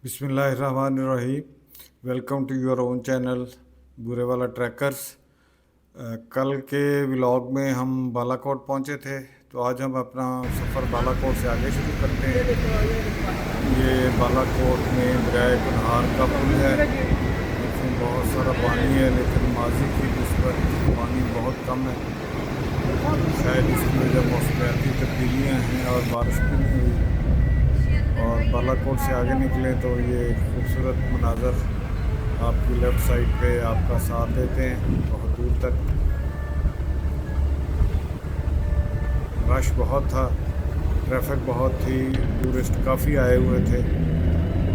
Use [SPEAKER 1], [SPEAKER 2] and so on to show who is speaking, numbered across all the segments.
[SPEAKER 1] बिस्मिल्लाहिर्रहमानिर्रहीम। Welcome to your own channel Burewala trackers. कल के व्लॉग में हम बालाकोट पहुंचे थे, तो आज हम अपना सफ़र बालाकोट से आगे शुरू करते हैं। ये बालाकोट में दरिया कुनहार का पुल है, इसमें बहुत सारा पानी है, लेकिन माजी की निस्बत पानी बहुत कम है। शायद इसकी वजह मौसमियाती तब्दीलियाँ हैं और बारिश भी नहीं हुई। और बालाकोट से आगे निकले तो ये खूबसूरत मनाज़र आपकी लेफ़्ट साइड पे आपका साथ देते हैं। बहुत दूर तक रश बहुत था, ट्रैफिक बहुत थी, टूरिस्ट काफ़ी आए हुए थे।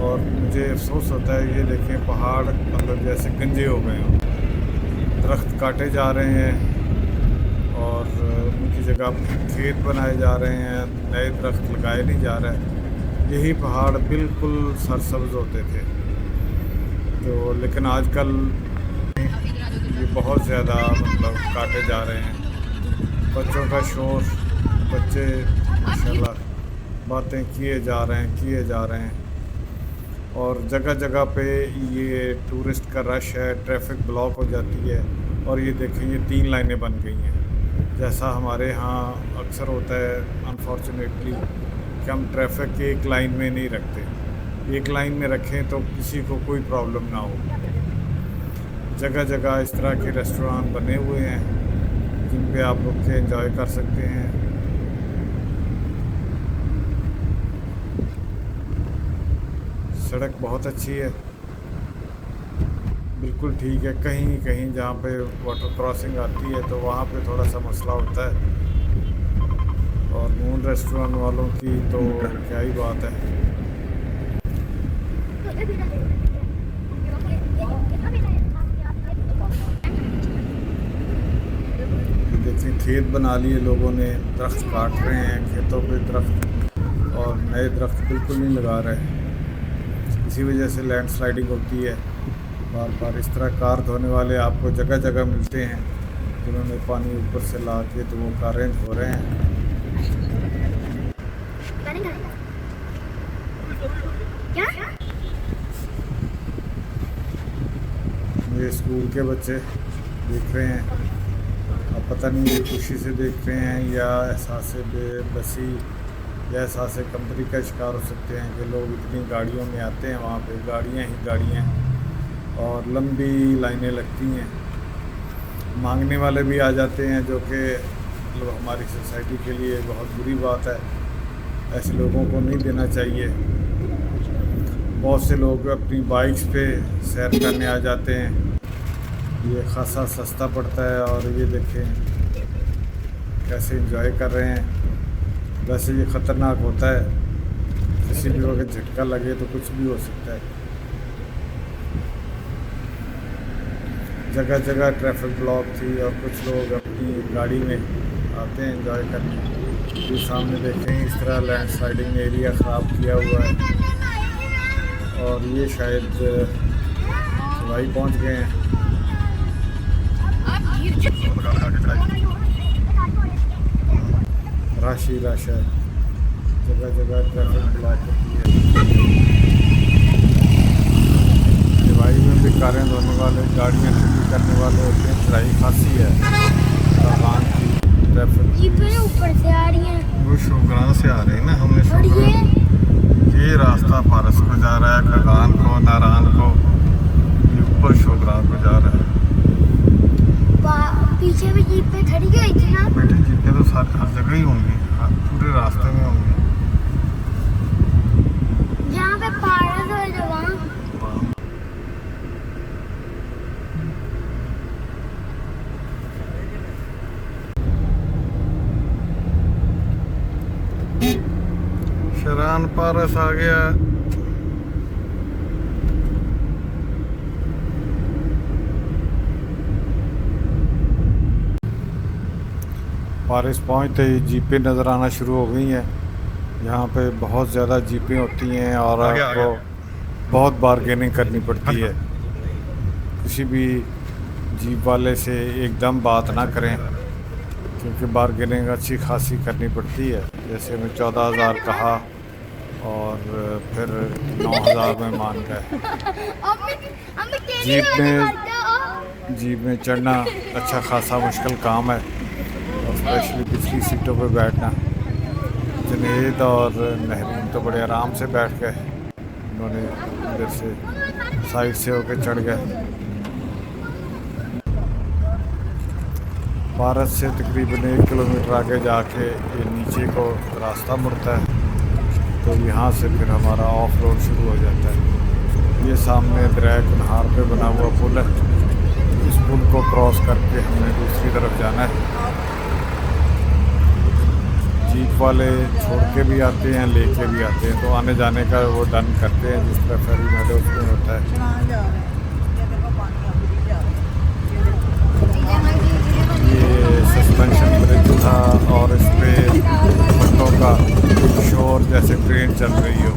[SPEAKER 1] और मुझे अफसोस होता है, ये देखें पहाड़ मतलब जैसे गंजे हो गए हों, दरख्त काटे जा रहे हैं और उनकी जगह खेत बनाए जा रहे हैं, नए दरख्त लगाए नहीं जा रहे। यही पहाड़ बिल्कुल सरसब्ज होते थे, तो लेकिन आजकल ये बहुत ज़्यादा मतलब काटे जा रहे हैं। बच्चों का शोर, बच्चे माशाल्लाह बातें किए जा रहे हैं और जगह जगह पे ये टूरिस्ट का रश है, ट्रैफिक ब्लॉक हो जाती है। और ये देखें, ये 3 लाइनें बन गई हैं, जैसा हमारे यहाँ अक्सर होता है अनफॉर्चुनेटली कि हम ट्रैफिक एक लाइन में नहीं रखते। एक लाइन में रखें तो किसी को कोई प्रॉब्लम ना हो। जगह जगह इस तरह के रेस्टोरेंट बने हुए हैं जिन पे आप रुक के एंजॉय कर सकते हैं। सड़क बहुत अच्छी है, बिल्कुल ठीक है। कहीं कहीं जहाँ पे वाटर क्रॉसिंग आती है तो वहाँ पे थोड़ा सा मसला होता है, और मून रेस्टोरेंट वालों की तो क्या ही बात है। देखिए, खेत बना लिए लोगों ने, दरख्त काट रहे हैं खेतों पे दरख्त, और नए दरख्त बिल्कुल नहीं लगा रहे। इसी वजह से लैंडस्लाइडिंग होती है बार बार। इस तरह कार धोने वाले आपको जगह जगह मिलते हैं, जिन्होंने पानी ऊपर से ला के तो वो कारें धो रहे हैं। क्या? ये स्कूल के बच्चे देख रहे हैं, अब पता नहीं ये खुशी से देख रहे हैं या एहसास बेबसी या एहसास कमतरी का शिकार हो सकते हैं कि लोग इतनी गाड़ियों में आते हैं, वहाँ पे गाड़ियाँ ही गाड़ियाँ और लंबी लाइनें लगती हैं। मांगने वाले भी आ जाते हैं, जो कि मतलब हमारी सोसाइटी के लिए बहुत बुरी बात है। ऐसे लोगों को नहीं देना चाहिए। बहुत से लोग अपनी बाइक्स पे सैर करने आ जाते हैं, ये खासा सस्ता पड़ता है। और ये देखें कैसे एंजॉय कर रहे हैं। वैसे ये ख़तरनाक होता है, किसी भी वक्त झटका लगे तो कुछ भी हो सकता है। जगह जगह ट्रैफिक ब्लॉक थी और कुछ लोग अपनी गाड़ी में आते हैं एंजॉय करने। ये सामने देखें, इस तरह लैंडस्लाइडिंग एरिया ख़राब किया हुआ है, और ये शायद सवाई पहुंच गए हैं। रश ही रश है, जगह जगह ट्रैफिक ब्लॉक होती है। दिवाई में भी कारें धोने वाले, गाड़ियाँ ठंडी करने वाले होते हैं। चढ़ाई खासी है खगान की। ट्रैफिक
[SPEAKER 2] ऊपर से आ रही है,
[SPEAKER 1] वो शोगरान से आ रही है ना। हमने शोगरान, ये रास्ता पारस को जा रहा है, खगान को, नारायण को, ये ऊपर शोगरान को जा रहा है।
[SPEAKER 2] पीछे भी जीप पे खड़ी गई थी ना।
[SPEAKER 1] बेटे जीपें तो हर जगह ही होंगी, पूरे रास्ते में होंगी।
[SPEAKER 2] जहाँ पे पारस है जो वहाँ
[SPEAKER 1] शरान पारस आ गया। पारस पहुँचते ही जीपें नज़र आना शुरू हो गई हैं। यहाँ पे बहुत ज़्यादा जीपें होती हैं और आपको बहुत बारगेनिंग करनी पड़ती है। किसी भी जीप वाले से एकदम बात ना करें, क्योंकि बारगेनिंग अच्छी खासी करनी पड़ती है। जैसे मैं 14,000 कहा और फिर 9,000 में मान गए। जीप में चढ़ना अच्छा खासा मुश्किल काम है, और स्पेशली पिछली सीटों पे बैठना। जुनैद और नहरीन तो बड़े आराम से बैठ गए, उन्होंने इधर से साइड से होकर चढ़ गए। भारत से तकरीबन 1 किलोमीटर आगे जाके ये नीचे को रास्ता मुड़ता है, तो यहाँ से फिर हमारा ऑफ रोड शुरू हो जाता है। ये सामने दरिया कुनहार पे बना हुआ पुल है, इस पुल को क्रॉस करके हमने दूसरी तरफ जाना है। जीप वाले छोड़ के भी आते हैं, लेके भी आते हैं, तो आने जाने का वो डन करते हैं जिस तरह फेरी मेडोज में होता है। ये सस्पेंशन ब्रिज था और इस पे पट्टों का शोर जैसे ट्रेन चल रही हो।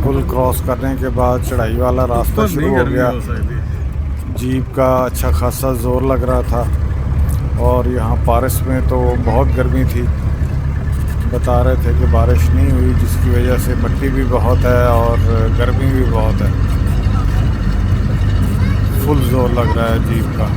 [SPEAKER 1] पुल क्रॉस करने के बाद चढ़ाई वाला रास्ता शुरू हो गया। जीप का अच्छा खासा ज़ोर लग रहा था, और यहाँ पारिस में तो बहुत गर्मी थी। बता रहे थे कि बारिश नहीं हुई, जिसकी वजह से मिट्टी भी बहुत है और गर्मी भी बहुत है। फुल ज़ोर लग रहा है जीप का।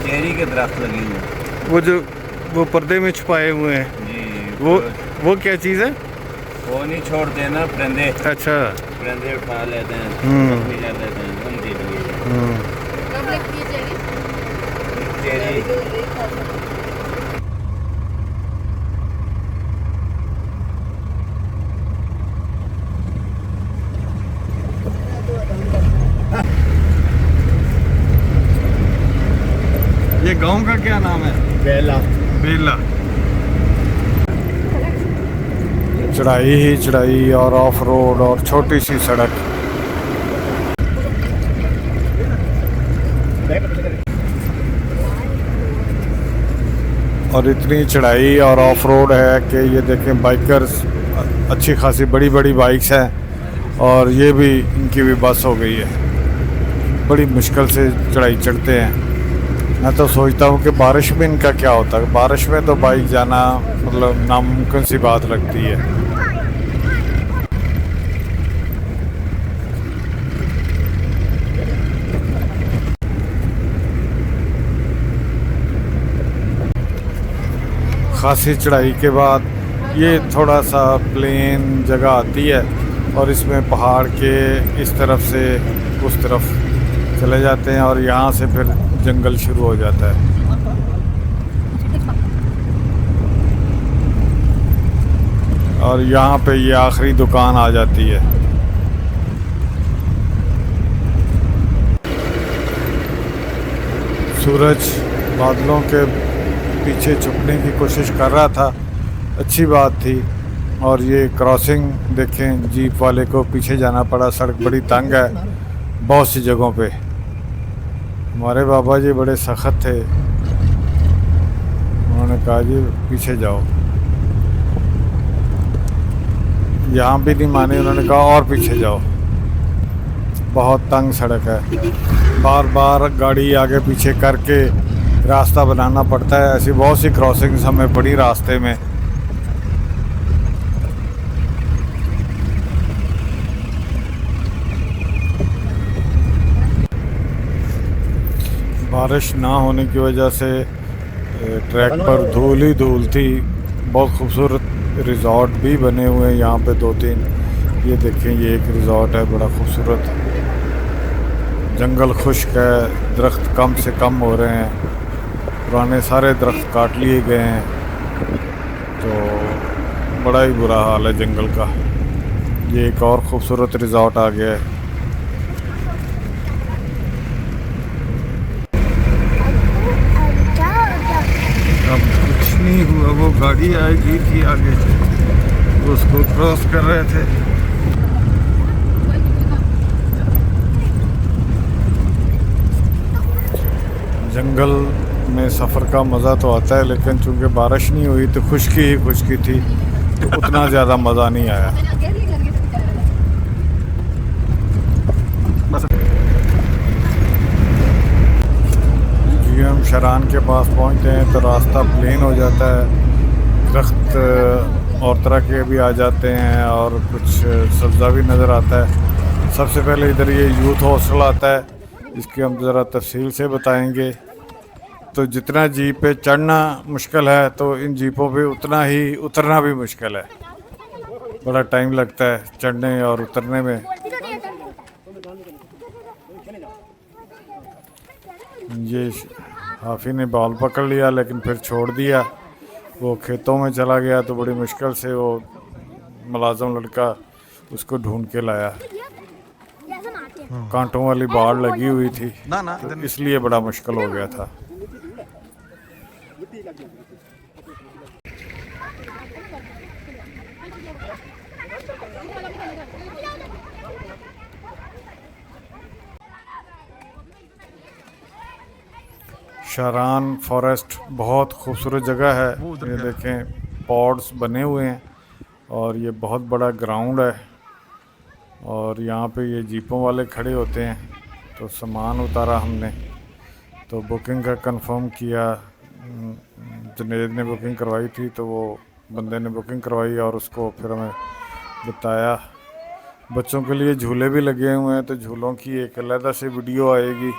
[SPEAKER 3] चेरी के दरख्त लगे हुए हैं।
[SPEAKER 1] वो पर्दे में छुपाए हुए हैं
[SPEAKER 3] जी,
[SPEAKER 1] वो क्या चीज़ है?
[SPEAKER 3] वो नहीं छोड़ते ना परिंदे,
[SPEAKER 1] अच्छा,
[SPEAKER 3] परिंदे उठा लेते हैं, जख्मी कर लेते हैं, उनके लिए चेरी।
[SPEAKER 1] ये गांव का क्या नाम है?
[SPEAKER 3] बेला।
[SPEAKER 1] बेला। चढ़ाई ही चढ़ाई और ऑफ रोड और छोटी सी सड़क। और इतनी चढ़ाई और ऑफ रोड है कि ये देखें, बाइकर्स अच्छी खासी बड़ी बड़ी बाइक्स हैं, और ये भी इनकी भी बस हो गई है। बड़ी मुश्किल से चढ़ाई चढ़ते हैं। मैं तो सोचता हूँ कि बारिश में इनका क्या होता है। बारिश में तो बाइक जाना मतलब नामुमकिन सी बात लगती है। खासी चढ़ाई के बाद ये थोड़ा सा प्लेन जगह आती है, और इसमें पहाड़ के इस तरफ से उस तरफ चले जाते हैं, और यहाँ से फिर जंगल शुरू हो जाता है। और यहाँ पे ये आखिरी दुकान आ जाती है। सूरज बादलों के पीछे छुपने की कोशिश कर रहा था, अच्छी बात थी। और ये क्रॉसिंग देखें, जीप वाले को पीछे जाना पड़ा, सड़क बड़ी तंग है बहुत सी जगहों पे। हमारे बाबा जी बड़े सख्त थे, उन्होंने कहा जी पीछे जाओ। यहाँ भी नहीं माने, उन्होंने कहा और पीछे जाओ। बहुत तंग सड़क है, बार बार गाड़ी आगे पीछे करके रास्ता बनाना पड़ता है। ऐसी बहुत सी क्रॉसिंग्स हमें पड़ी रास्ते में। बारिश ना होने की वजह से ट्रैक पर धूल ही धूल थी। बहुत खूबसूरत रिज़ॉर्ट भी बने हुए हैं यहाँ पे 2-3। ये देखें, ये एक रिज़ॉर्ट है बड़ा खूबसूरत। जंगल खुश्क है, दरख्त कम से कम हो रहे हैं, पुराने सारे दरख्त काट लिए गए हैं, तो बड़ा ही बुरा हाल है जंगल का। ये एक और खूबसूरत रिज़ॉर्ट आ गया है। अब कुछ नहीं हुआ, वो गाड़ी आएगी थी आगे से, तो उसको क्रॉस कर रहे थे। जंगल में सफ़र का मज़ा तो आता है, लेकिन चूंकि बारिश नहीं हुई तो खुश्की ही खुश्की थी, तो उतना ज़्यादा मज़ा नहीं आया। जी हम शरान के पास पहुंचते हैं तो रास्ता प्लेन हो जाता है, दरख्त और तरह के भी आ जाते हैं और कुछ सब्ज़ा भी नज़र आता है। सबसे पहले इधर ये यूथ हॉस्टल आता है, इसकी हम ज़रा तफसील से बताएंगे। तो जितना जीप पे चढ़ना मुश्किल है, तो इन जीपों पे उतना ही उतरना भी मुश्किल है। बड़ा टाइम लगता है चढ़ने और उतरने में। ये हाफी ने बॉल पकड़ लिया लेकिन फिर छोड़ दिया, वो खेतों में चला गया, तो बड़ी मुश्किल से वो मुलाजिम लड़का उसको ढूंढ के लाया। कांटों वाली बाड़ लगी हुई थी, तो इसलिए बड़ा मुश्किल हो गया था। शारान फॉरेस्ट बहुत खूबसूरत जगह है। ये देखें, पॉड्स बने हुए हैं और ये बहुत बड़ा ग्राउंड है, और यहाँ पे ये जीपों वाले खड़े होते हैं। तो सामान उतारा हमने, तो बुकिंग का कंफर्म किया। जुनेद ने बुकिंग करवाई थी, तो वो बंदे ने बुकिंग करवाई और उसको फिर हमें बताया। बच्चों के लिए झूले भी लगे हुए हैं, तो झूलों की एक अलग से वीडियो आएगी।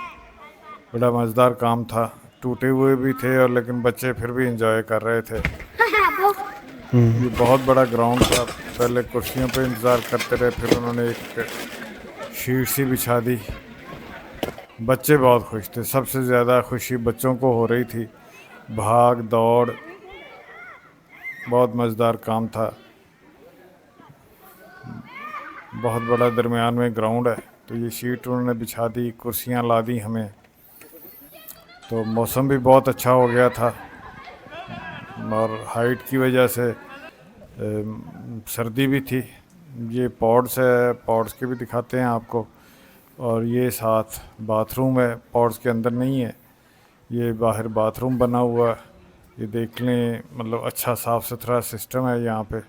[SPEAKER 1] बड़ा मज़ेदार काम था, टूटे हुए भी थे और लेकिन बच्चे फिर भी एंजॉय कर रहे थे। ये बहुत बड़ा ग्राउंड था। पहले कुर्सियों पे इंतज़ार करते रहे, फिर उन्होंने एक शीट सी बिछा दी। बच्चे बहुत खुश थे, सबसे ज़्यादा खुशी बच्चों को हो रही थी। भाग दौड़, बहुत मज़ेदार काम था। बहुत बड़ा दरमियान में ग्राउंड है, तो ये शीट उन्होंने बिछा दी, कुर्सियाँ ला दी हमें। तो मौसम भी बहुत अच्छा हो गया था, और हाइट की वजह से सर्दी भी थी। ये पॉड्स है, पॉड्स के भी दिखाते हैं आपको। और ये साथ बाथरूम है, पॉड्स के अंदर नहीं है, ये बाहर बाथरूम बना हुआ। ये देख लें, मतलब अच्छा साफ़ सुथरा सिस्टम है यहाँ पे।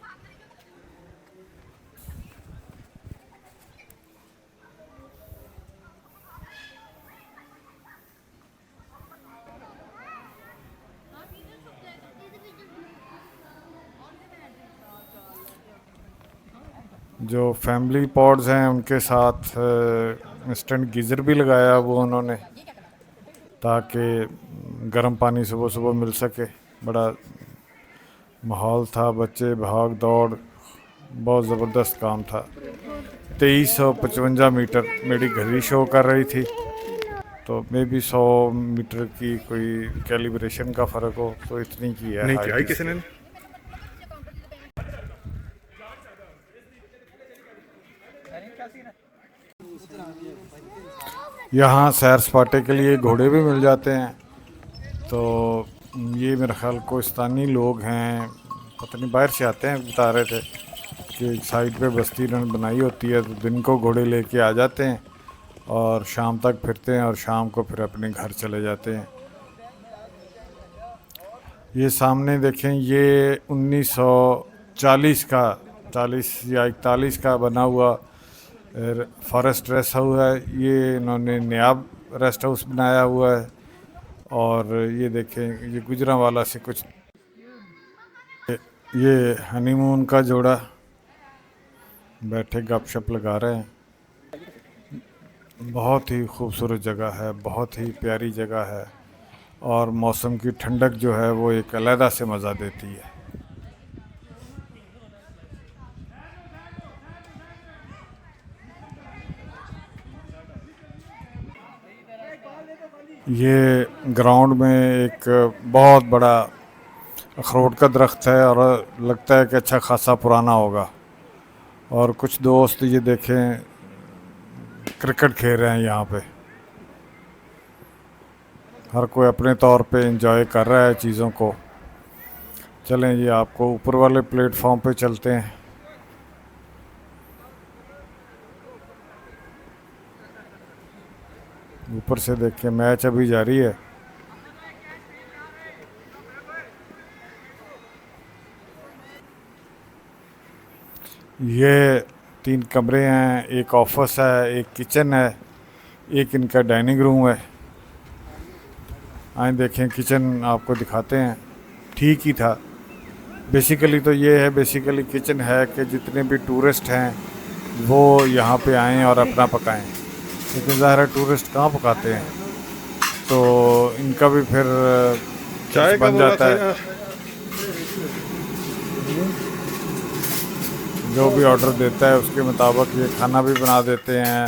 [SPEAKER 1] जो फैमिली पॉड्स हैं उनके साथ इंस्टेंट गीज़र भी लगाया वो उन्होंने, ताकि गर्म पानी सुबह सुबह मिल सके। बड़ा माहौल था, बच्चे भाग दौड़, बहुत ज़बरदस्त काम था। 2355 मीटर मेरी घड़ी शो कर रही थी, तो मे बी 100 मीटर की कोई कैलिब्रेशन का फ़र्क हो, तो इतनी की है।
[SPEAKER 4] नहीं क्या है किसी ने?
[SPEAKER 1] यहाँ सैर सपाटे के लिए घोड़े भी मिल जाते हैं। तो ये मेरा ख्याल कोहिस्तानी लोग हैं, पता नहीं बाहर से आते हैं, बता रहे थे कि साइड पे बस्ती इन्होंने बनाई होती है, तो दिन को घोड़े लेके आ जाते हैं और शाम तक फिरते हैं और शाम को फिर अपने घर चले जाते हैं। ये सामने देखें, ये 1940 का 40 या 41 का बना हुआ फॉरेस्ट रेस्ट हाउस है। ये इन्होंने नया रेस्ट हाउस बनाया हुआ है। और ये देखें, ये गुजरांवाला से कुछ, ये हनीमून का जोड़ा बैठे गपशप लगा रहे हैं। बहुत ही खूबसूरत जगह है, बहुत ही प्यारी जगह है, और मौसम की ठंडक जो है वो एक अलग से मज़ा देती है। ये ग्राउंड में एक बहुत बड़ा अखरोट का दरख्त है और लगता है कि अच्छा खासा पुराना होगा। और कुछ दोस्त ये देखें क्रिकेट खेल रहे हैं यहाँ पे। हर कोई अपने तौर पे एंजॉय कर रहा है चीज़ों को। चलें जी, आपको ऊपर वाले प्लेटफॉर्म पे चलते हैं। ऊपर से देखिए मैच अभी जारी है। ये 3 कमरे हैं, एक ऑफिस है, एक किचन है, एक इनका डाइनिंग रूम है। आए देखें किचन आपको दिखाते हैं। ठीक ही था। बेसिकली तो ये है, बेसिकली किचन है कि जितने भी टूरिस्ट हैं वो यहाँ पे आएँ और अपना पकाएं। लेकिन ज़ाहिर है टूरिस्ट कहाँ पकाते हैं, तो इनका भी फिर
[SPEAKER 4] चाय का
[SPEAKER 1] बन
[SPEAKER 4] बोला
[SPEAKER 1] जाता
[SPEAKER 4] था
[SPEAKER 1] है।
[SPEAKER 4] यार।
[SPEAKER 1] जो भी ऑर्डर देता है उसके मुताबिक ये खाना भी बना देते हैं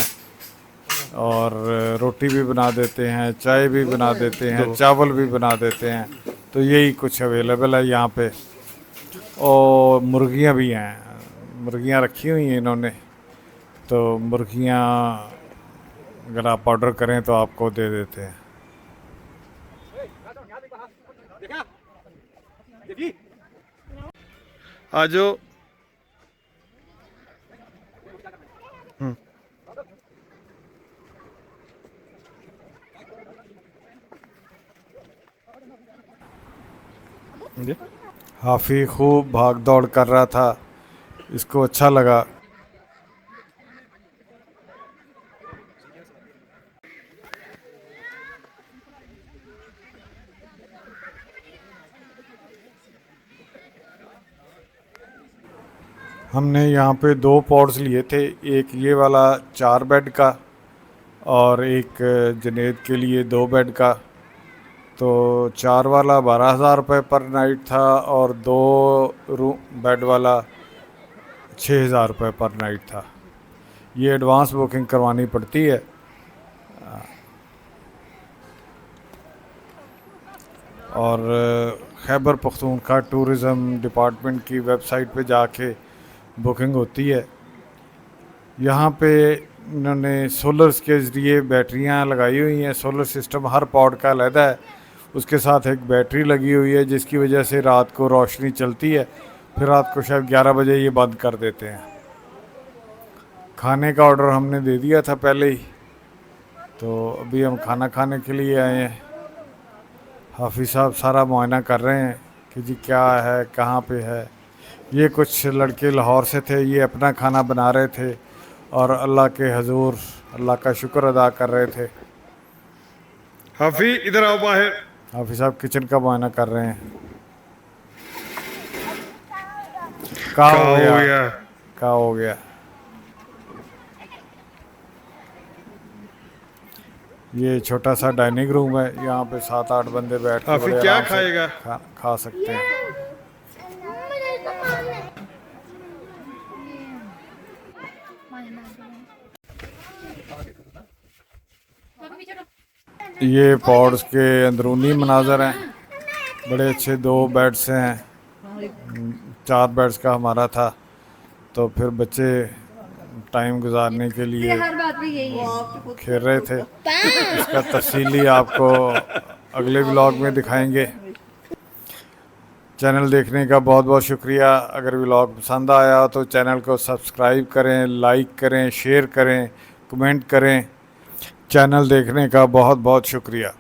[SPEAKER 1] और रोटी भी बना देते हैं, चाय भी बना देते हैं, चावल भी बना देते हैं। तो यही कुछ अवेलेबल है यहाँ पे। और मुर्गियाँ भी हैं, मुर्गियाँ रखी हुई हैं इन्होंने। तो मुर्गियाँ अगर आप ऑर्डर करें तो आपको दे देते हैं।
[SPEAKER 4] आ जाओ।
[SPEAKER 1] हाफी खूब भाग दौड़ कर रहा था, इसको अच्छा लगा। हमने यहाँ पे 2 पॉड्स लिए थे, एक ये वाला 4 बेड का और एक जनेद के लिए 2 बेड का। तो 4 वाला 12,000 रुपये पर नाइट था और 2 रूम बेड वाला 6,000 रुपये पर नाइट था। ये एडवांस बुकिंग करवानी पड़ती है। और खैबर पख्तूनख्वा टूरिज़म डिपार्टमेंट की वेबसाइट पे जाके बुकिंग होती है। यहाँ पे इन्होंने सोलर्स के ज़रिए बैटरियाँ लगाई हुई हैं। सोलर सिस्टम हर पॉड का अलहदा है, उसके साथ एक बैटरी लगी हुई है जिसकी वजह से रात को रोशनी चलती है। फिर रात को शायद 11 बजे ये बंद कर देते हैं। खाने का ऑर्डर हमने दे दिया था पहले ही, तो अभी हम खाना खाने के लिए आए हैं। हाफिज़ साहब सारा मुआयना कर रहे हैं कि जी क्या है, कहाँ पे है। ये कुछ लड़के लाहौर से थे, ये अपना खाना बना रहे थे और अल्लाह के हजूर अल्लाह का शुक्र अदा कर रहे थे।
[SPEAKER 4] हाफी इधर आओ बाहर।
[SPEAKER 1] हाफिज़ साहब किचन का मुआयना कर रहे हैं। क्या हो गया, क्या हो गया। ये छोटा सा डाइनिंग रूम है, यहाँ पे 7-8 बंदे बैठ के
[SPEAKER 4] हाफी
[SPEAKER 1] बड़े
[SPEAKER 4] क्या
[SPEAKER 1] आराम से
[SPEAKER 4] खाएगा?
[SPEAKER 1] खा सकते हैं। ये पॉड्स के अंदरूनी मनाजर हैं। बड़े अच्छे 2 बेड्स हैं, 4 बेड्स का हमारा था। तो फिर बच्चे टाइम गुजारने के लिए खेल रहे थे। इसका तफसीली आपको अगले व्लॉग में दिखाएंगे। चैनल देखने का बहुत बहुत शुक्रिया। अगर व्लॉग पसंद आया तो चैनल को सब्सक्राइब करें, लाइक करें, शेयर करें, कमेंट करें। चैनल देखने का बहुत बहुत शुक्रिया।